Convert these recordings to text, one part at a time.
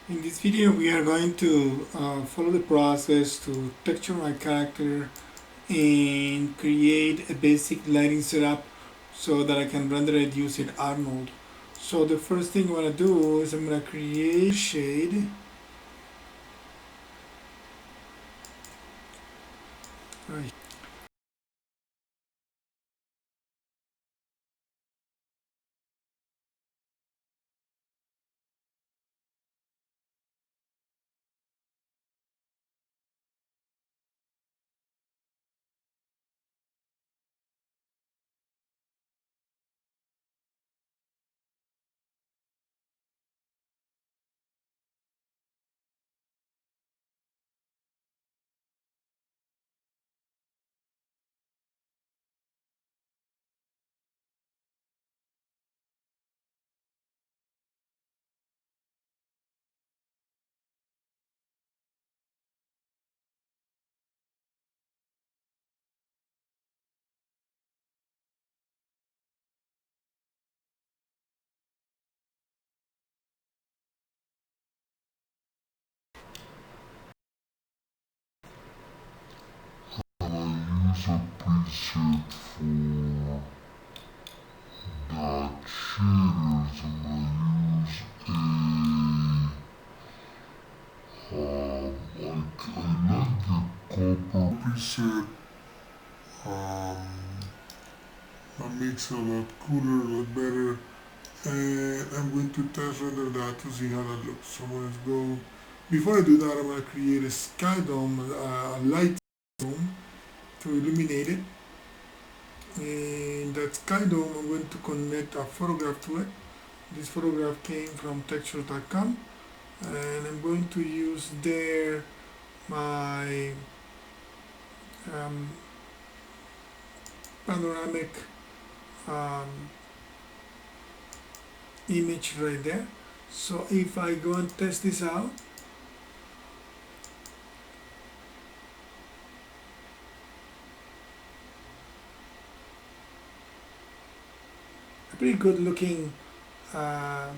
In this video we are going to follow the process to texture my character and create a basic lighting setup so that I can render it using Arnold. So the first thing I'm going to do is I'm going to create shade right. Use a preset for that shaders. I'm gonna use I like the copper preset. Um, that makes it a lot cooler, a lot better. And I'm going to test render that to see how that looks. So I'm going to go. Before I do that, I'm going to create a sky dome, a light dome to illuminate it. And that sky dome, I'm going to connect a photograph to it. This photograph came from texture.com, and I'm going to use there my um, panoramic um, image right there. So if I go and test this out, a pretty good looking uh,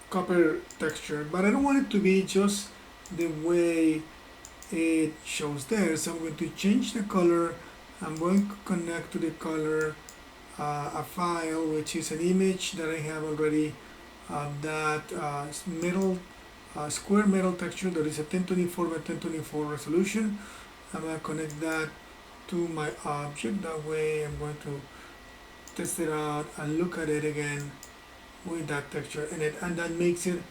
copper texture, but I don't want it to be just the way it shows there. So I'm going to change the color. I'm going to connect to the color a file which is an image that I have already of that metal square metal texture that is a 1024 by 1024 resolution. I'm going to connect that to my object. That way I'm going to test it out and look at it again with that texture in it, and that makes it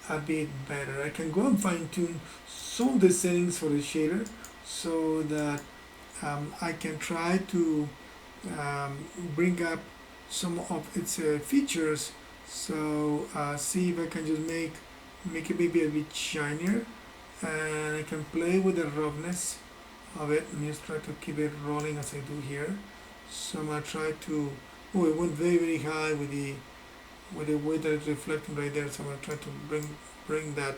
a bit better. I can go and fine tune some of the settings for the shader so that I can try to bring up some of its features. So see if I can just make it maybe a bit shinier, and I can play with the roughness of it and just try to keep it rolling as I do here. So I'm gonna try to, oh, it went very high with the way that it's reflecting right there. So I'm gonna try to bring that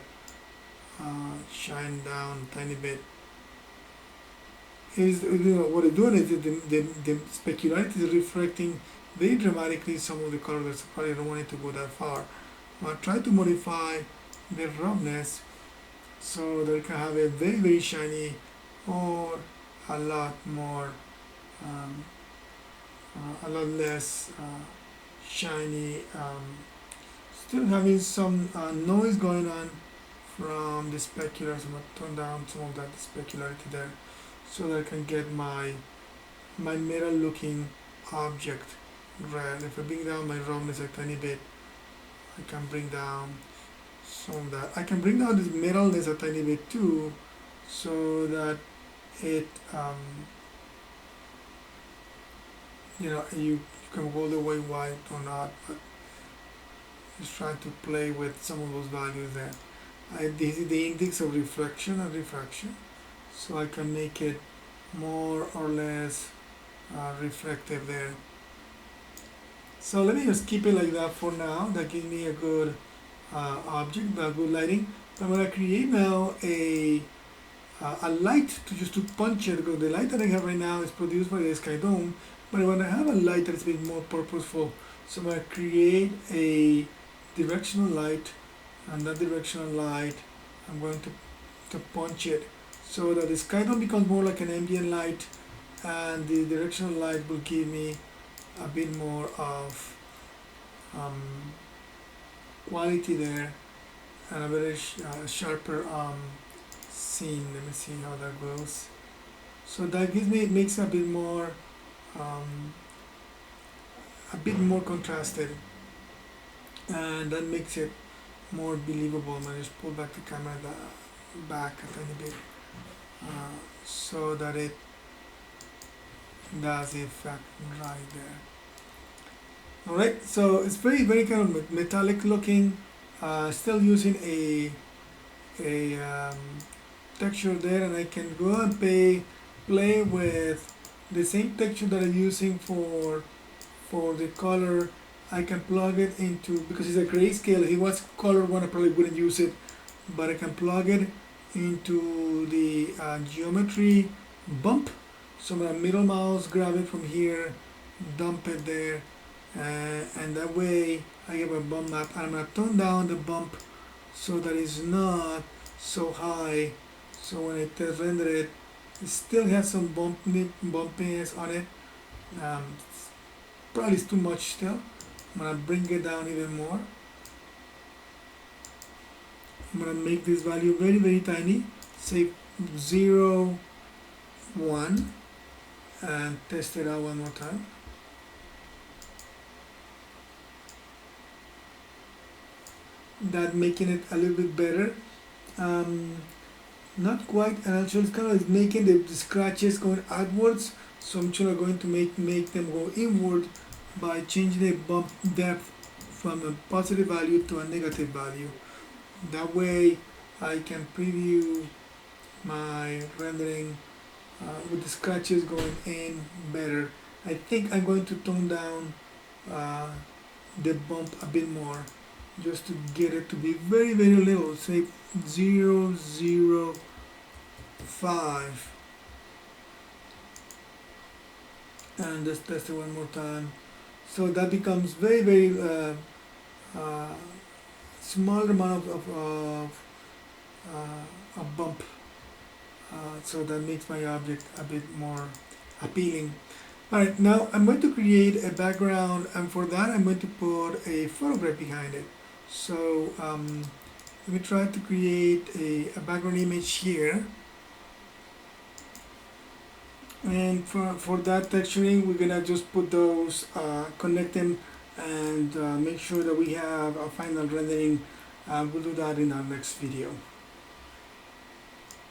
shine down a tiny bit. Is what it's doing is the specularity is reflecting very dramatically some of the colors. So probably don't want it to go that far. I'm gonna try to modify the roughness so that it can have a very shiny or a lot more um, a lot less shiny, still having some noise going on from the specular. So I'm going to turn down some of that specularity there so that I can get my metal looking object red. If I bring down my roughness a tiny bit, I can bring down some of that. I can bring down this metalness a tiny bit too, so that it you can go all the way white or not, but just try to play with some of those values there. This is the index of reflection and refraction, so I can make it more or less reflective there. So let me just keep it like that for now. That gives me a good object, a good lighting. So I'm going to create now a light to just to punch it, because the light that I have right now is produced by the sky dome, but I want to have a light that's a bit more purposeful. So I'm going to create directional light, and that directional light I'm going to punch it so that the sky tone becomes more like an ambient light, and the directional light will give me a bit more of um, quality there, and a very sharper scene. Let me see how that goes. So that gives me, it makes a um, bit more contrasted, and that makes it more believable. I'm gonna just pull back the camera back a tiny bit, so that it does the effect right there. Alright, so it's very kind of metallic looking, still using a texture there, and I can go and play with the same texture that I'm using for the color. I can plug it into, because it's a grayscale, if it was color one I probably wouldn't use it, but I can plug it into the geometry bump. So I'm gonna middle mouse, grab it from here, dump it there, and that way I have a bump map, and I'm gonna tone down the bump so that it's not so high, so when it render it, it still has some bumpiness on it. Probably it's too much still. I'm gonna bring it down even more. I'm gonna make this value very tiny, say 0, 1, and test it out one more time. That making it a little bit better. Not quite, and actually it's kind of making the scratches going outwards, so I'm actually going to make them go inward by changing the bump depth from a positive value to a negative value. That way I can preview my rendering with the scratches going in better. I think I'm going to tone down the bump a bit more, just to get it to be very little, say 0.005, and just test it one more time. So that becomes very small amount of a bump, so that makes my object a bit more appealing. Alright, now I'm going to create a background, and for that I'm going to put a photograph behind it. So let me try to create a background image here, and for that texturing we're gonna just put those, connect them, and make sure that we have a final rendering. We'll do that in our next video.